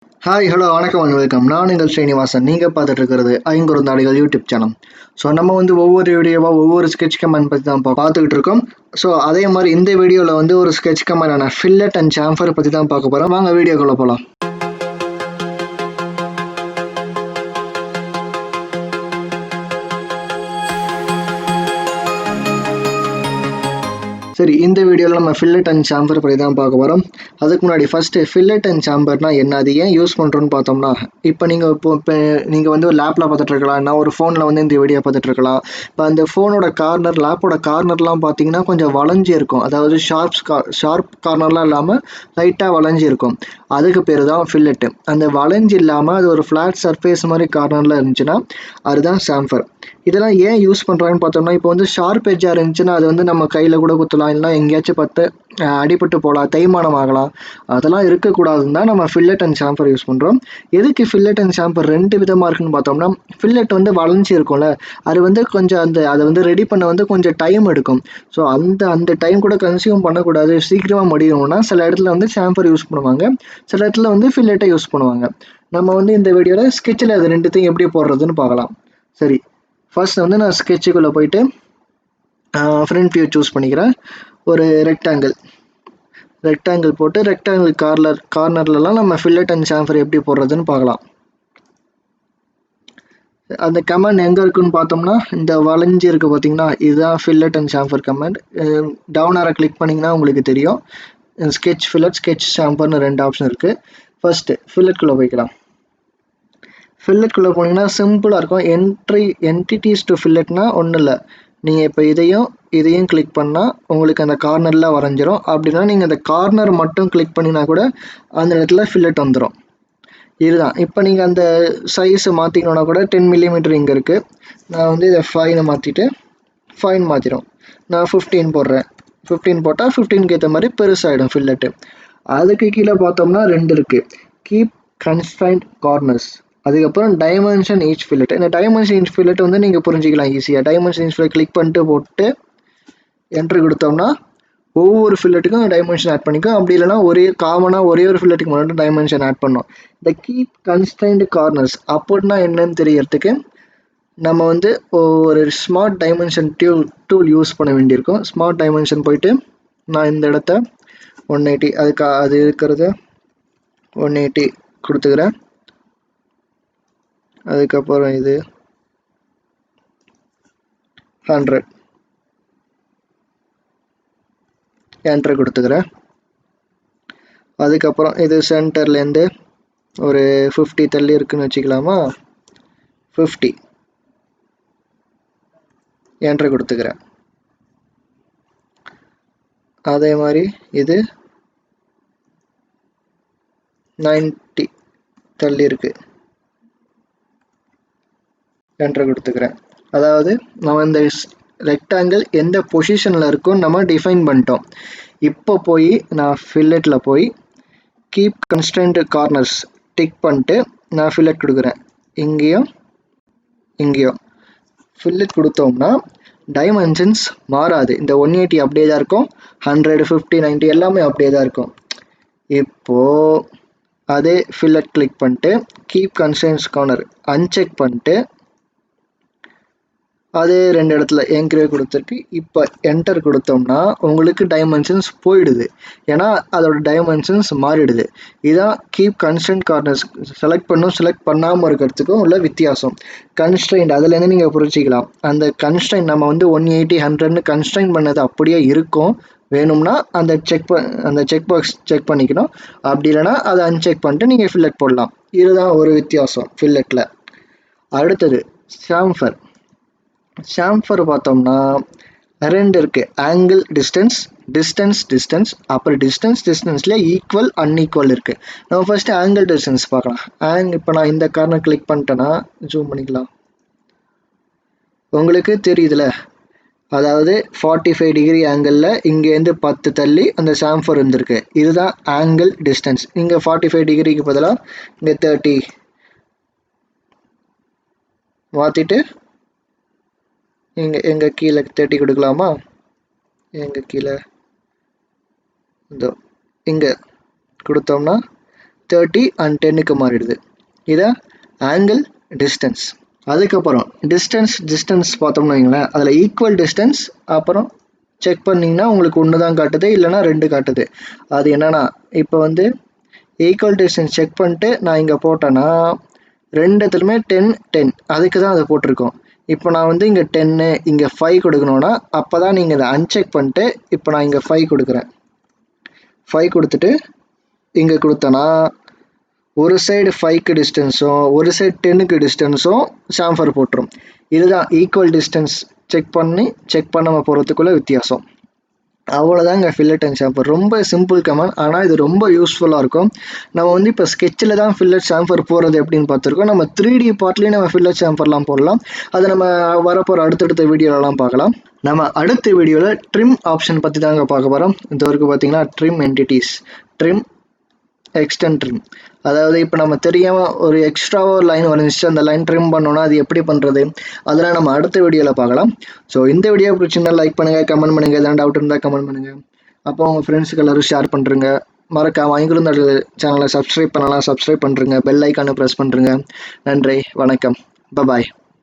Hi hello வணக்கம் and welcome. நான் உங்கள் ஸ்ரீனிவாசன். நீங்கள் பார்த்துட்டு இருக்கிறது ஐங்குறுந்தாடிகள் யூடியூப் சேனல். ஸோ நம்ம வந்து ஒவ்வொரு வீடியோவாக ஒவ்வொரு ஸ்கெட்ச் கமெண்ட் பற்றி தான் பார்த்துக்கிட்டு இருக்கோம். ஸோ அதே மாதிரி இந்த வீடியோவில் வந்து ஒரு ஸ்கெட்ச் கமெண்டான ஃபில்லட் அண்ட் சாம்பர் பற்றி தான் பார்க்க போகிறோம். வாங்க வீடியோக்குள்ளே போகலாம். சரி, இந்த வீடியோவில் நம்ம ஃபில்லட் அண்ட் சாம்பர் பற்றி தான் பார்க்க போகிறோம். அதுக்கு முன்னாடி ஃபஸ்ட்டு ஃபில்லட் அண்ட் சாம்பர்னால் என்ன, அது ஏன் யூஸ் பண்ணுறோன்னு பார்த்தோம்னா, இப்போ நீங்கள் வந்து ஒரு லேப்பில் பார்த்துட்டு இருக்கலாம், நான் ஒரு ஃபோனில் வந்து இந்த வீடியோ பார்த்துட்டு இருக்கலாம். இப்போ அந்த ஃபோனோட கார்னர், லேப்போட கார்னர்லாம் பார்த்தீங்கன்னா கொஞ்சம் வளைஞ்சி இருக்கும். அதாவது ஷார்ப் கார்னர்லாம் இல்லாமல் லைட்டாக வளைஞ்சி இருக்கும். அதுக்கு பேர் தான் ஃபில்லட்டு. அந்த வளைஞ்சி இல்லாமல் அது ஒரு ஃப்ளாட் சர்ஃபேஸ் மாதிரி கார்னரில் இருந்துச்சுன்னா அதுதான் சாம்பர். இதெல்லாம் ஏன் யூஸ் பண்ணுறாங்கன்னு பார்த்தோம்னா, இப்போ வந்து ஷார்ப் எட்ஜாக இருந்துச்சுன்னா அது வந்து நம்ம கையில் கூட குத்தலாம், இல்லைனா எங்கேயாச்சும் பார்த்து அடிபட்டு போகலாம், தேய்மானம் ஆகலாம். அதெல்லாம் இருக்கக்கூடாதுன்னு தான் நம்ம ஃபில்லட் அண்ட் சாம்பர் யூஸ் பண்ணுறோம். எதுக்கு ஃபில்லட் அண்ட் சாம்பர் ரெண்டு விதமாக இருக்குன்னு பார்த்தோம்னா, ஃபில்லட் வந்து வளைஞ்சி இருக்கும்ல, அது வந்து கொஞ்சம் அதை வந்து ரெடி பண்ண வந்து கொஞ்சம் டைம் எடுக்கும். ஸோ அந்த டைம் கூட கன்சியூம் பண்ணக்கூடாது, சீக்கிரமாக முடியணும்னா சில இடத்துல வந்து சாம்பர் யூஸ் பண்ணுவாங்க, சில இடத்துல வந்து ஃபில்லட்டை யூஸ் பண்ணுவாங்க. நம்ம வந்து இந்த வீடியோவில் ஸ்கெட்சில் அது ரெண்டுத்தையும் எப்படி போடுறதுன்னு பார்க்கலாம். சரி, ஃபர்ஸ்ட் வந்து நான் ஸ்கெட்சுக்குள்ளே போயிட்டு ஃப்ரண்ட் வியூ சூஸ் பண்ணிக்கிறேன். ஒரு ரெக்டாங்கிள் போட்டு ரெக்டாங்கிள் கார்னர்லலாம் நம்ம ஃபில்லட் அண்ட் சாம்பர் எப்படி போடுறதுன்னு பார்க்கலாம். அந்த கமெண்ட் எங்கே இருக்குன்னு பார்த்தோம்னா, இந்த வளைஞ்சி இருக்குது பார்த்தீங்கன்னா, இதுதான் fillet and sambar comment. Down ஆரை கிளிக் பண்ணிங்கன்னா உங்களுக்கு தெரியும். ஸ்கெட்ச் ஃபில்லட், ஸ்கெட்ச் சாம்பர்னு ரெண்டு ஆப்ஷன் இருக்குது. ஃபர்ஸ்ட்டு ஃபில்லட்குள்ளே போய்க்கலாம். ஃபில்லட்குள்ளே போனீங்கன்னா சிம்பிளாக இருக்கும். என்டிட்டிஸ் டு ஃபில்லட்னா ஒன்றும் இல்லை, நீங்கள் இப்போ இதையும் கிளிக் பண்ணால் உங்களுக்கு அந்த கார்னரில் வரைஞ்சிரும். அப்படின்னா நீங்கள் அந்த கார்னர் மட்டும் கிளிக் பண்ணினா கூட அந்த இடத்துல ஃபில்லட் வந்துடும். இதுதான். இப்போ நீங்கள் அந்த சைஸை மாற்றிக்கணுன்னா கூட 10 மில்லிமீட்டர் இங்கே இருக்குது. நான் வந்து இதை 5 மாற்றிட்டு 5 மாற்றிடும். நான் 15 போடுறேன். 15 போட்டால் 15க்கு ஏற்ற மாதிரி பெருசாகிடும் ஃபில்லட்டு. அதுக்கு கீழே பார்த்தோம்னா 2 இருக்குது. கீப் கன்ஸ்ட்ரைன்ட் கார்னர்ஸ், அதுக்கப்புறம் டைமென்ஷன் ஈச் ஃபில்லட். இந்த டைமென்ஷன் ஈச் ஃபில்லட் வந்து நீங்கள் புரிஞ்சிக்கலாம் ஈஸியாக. டைமென்ஷன் ஈச் ஃபில்லட் கிளிக் பண்ணிட்டு போட்டு என்ட்ரு கொடுத்தோம்னா ஒவ்வொரு ஃபில்லட்டுக்கும் டைமென்ஷன் ஆட் பண்ணிக்கும். அப்படி இல்லைனா ஒரே ஒரு ஃபில்லட்டுக்கு மட்டும் டைமென்ஷன் ஆட் பண்ணோம். இந்த கீப் கன்ஸ்ட்ரைன்ட் கார்னர்ஸ் அப்படின்னா என்னன்னு தெரியறதுக்கு நம்ம வந்து ஒரு ஸ்மார்ட் டைமென்ஷன் டூல் யூஸ் பண்ண வேண்டியிருக்கும். ஸ்மார்ட் டைமென்ஷன் போயிட்டு நான் இந்த இடத்த 180, அது இருக்கிறத 180 கொடுத்துக்கிறேன். அதுக்கப்புறம் இது 100 என்ட்ரு கொடுத்துக்கிறேன். அதுக்கப்புறம் இது சென்டர்லேருந்து ஒரு 50 தள்ளி இருக்குன்னு வச்சுக்கலாமா, 50 என்ட்ரு கொடுத்துக்கிறேன். அதே மாதிரி இது 90 தள்ளி இருக்கு, என்ட்ரு கொடுத்துக்கிறேன். அதாவது நம்ம இந்த ரெக்டாங்கிள் எந்த பொசிஷனில் இருக்குன்னு நம்ம டிஃபைன் பண்ணிட்டோம். இப்போ போய் நான் ஃபில்லட்டில் போய் கீப் கன்ஸ்ட்ரைன்ட் கார்னர்ஸ் டிக் பண்ணிட்டு நான் ஃபில்லட் கொடுக்குறேன். இங்கேயும் ஃபில்லட் கொடுத்தோம்னா டைமென்ஷன்ஸ் மாறாது. இந்த 180 அப்படியே தான் இருக்கும், 100, 50, 90 எல்லாமே அப்படியே தான் இருக்கும். இப்போது அதே ஃபில்லட் கிளிக் பண்ணிட்டு கீப் கன்ஸ்ட்ரைன்ட்ஸ் கார்னர் அன்செக் பண்ணிட்டு அதே 2 இடத்துல என்கிரே கொடுத்துட்டு இப்போ என்டர் கொடுத்தோம்னா உங்களுக்கு டைமென்ஷன்ஸ் போயிடுது. ஏன்னா அதோட டைமென்ஷன்ஸ் மாறிடுது. இதான் கீப் கன்ஸ்ட்ரைன்ட் கார்னர்ஸ் செலக்ட் பண்ணாமல் இருக்கிறதுக்கும் உள்ள வித்தியாசம். கன்ஸ்ட்ரைன்ட் அதுலேருந்து நீங்கள் புரிஞ்சிக்கலாம். அந்த கன்ஸ்ட்ரைன்ட் நம்ம வந்து 180, 100ன்னு கன்ஸ்ட்ரைன்ட் பண்ணது அப்படியே இருக்கும். வேணும்னா அந்த செக் பாக்ஸ் செக் பண்ணிக்கணும். அப்படி இல்லைனா அதை அன்செக் பண்ணிட்டு நீங்கள் ஃபில்லட் போடலாம். இதுதான் ஒரு வித்தியாசம் ஃபில்லட்டில். அடுத்தது சாம்பர் பார்த்தோம்னா 2 இருக்குது. ஆங்கிள் டிஸ்டன்ஸ், அப்புறம் டிஸ்டன்ஸ்ல ஈக்குவல் அன்ஈக்குவல் இருக்குது. நம்ம ஃபர்ஸ்ட் ஆங்கிள் டிஸ்டன்ஸ் பார்க்கலாம். இப்போ நான் இந்த கார்னர் கிளிக் பண்ணிட்டேன்னா ஜூம் பண்ணிக்கலாம், உங்களுக்கு தெரியுதுல. அதாவது 45 டிகிரி ஆங்கிளில் இங்கேருந்து 10 தள்ளி அந்த சாம்பர் இருந்திருக்கு. இதுதான் ஆங்கிள் டிஸ்டன்ஸ். இங்கே 45 டிகிரிக்கு பதிலாக இங்கே 30 மாற்றிட்டு எங்கே கீழே 30 கொடுக்கலாமா, எங்கே கீழே இதோ இங்கே கொடுத்தோம்னா 30 and 10க்கு மாறிடுது. இதை ஆங்கிள் டிஸ்டன்ஸ். அதுக்கப்புறம் டிஸ்டன்ஸ் பார்த்தோம்னு வைங்களேன், அதில் ஈக்குவல் டிஸ்டன்ஸ் அப்புறம் செக் பண்ணிங்கன்னா உங்களுக்கு 1 தான் காட்டுது, இல்லைனா 2 காட்டுது. அது என்னன்னா இப்போ வந்து ஈக்குவல் டிஸ்டன்ஸ் செக் பண்ணிட்டு நான் இங்கே போட்டேன்னா ரெண்டுத்துலையுமே 10 10 அதுக்கு தான் அதை போட்டிருக்கோம். இப்போ நான் வந்து இங்கே 10 இங்கே 5 கொடுக்கணும்னா அப்போ தான் நீங்கள் இதை அன்செக் பண்ணிட்டு இப்போ நான் இங்கே 5 கொடுக்குறேன். 5 கொடுத்துட்டு இங்கே கொடுத்தேன்னா ஒரு சைடு 5க்கு டிஸ்டன்ஸும் ஒரு சைடு 10க்கு டிஸ்டன்ஸும் சாம்ஃபர் போட்டுரும். இதுதான் ஈக்குவல் டிஸ்டன்ஸ் செக் பண்ணாமல் போகிறதுக்குள்ள வித்தியாசம். அவ்வளோதாங்க ஃபில்லட் அண்ட் சாம்ஃபர். ரொம்ப சிம்பிள் கமாண்ட், ஆனால் இது ரொம்ப யூஸ்ஃபுல்லாக இருக்கும். நம்ம வந்து இப்போ ஸ்கெட்சில் தான் ஃபில்லட் சாம்ஃபர் போகிறது எப்படின்னு பார்த்துருக்கோம். நம்ம 3D பார்ட்லேயும் நம்ம ஃபில்லட் சாம்ஃபர்லாம் போடலாம். அதை நம்ம வரப்போகிற அடுத்தடுத்த வீடியோலலாம் பார்க்கலாம். நம்ம அடுத்த வீடியோவில் ட்ரிம் ஆப்ஷன் பற்றி தாங்க பார்க்க போகிறோம். இந்த வரைக்கும் பார்த்தீங்கன்னா trim entities, trim extend trim. அதாவது இப்போ நம்ம தெரியாமல் ஒரு எக்ஸ்ட்ராவாக ஒரு லைன் வரைஞ்சிச்சு, அந்த லைன் ட்ரிம் பண்ணோன்னா அது எப்படி பண்ணுறது, அதெல்லாம் நம்ம அடுத்த வீடியோவில் பார்க்கலாம். ஸோ இந்த வீடியோ பிடிச்சிருந்தா லைக் பண்ணுங்கள், கமெண்ட் பண்ணுங்கள், எதாவது டவுட் இருந்தால் கமெண்ட் பண்ணுங்கள். அப்போ உங்கள் ஃப்ரெண்ட்ஸுக்கு எல்லோரும் ஷேர் பண்ணுறங்க. மறக்காம ஐங்குறுந்த சேனலை சப்ஸ்கிரைப் பண்ணலாம், சப்ஸ்கிரைப் பண்ணுறங்க, பெல் ஐக்கானை ப்ரெஸ் பண்ணுறங்க. நன்றி, வணக்கம், பபாய்.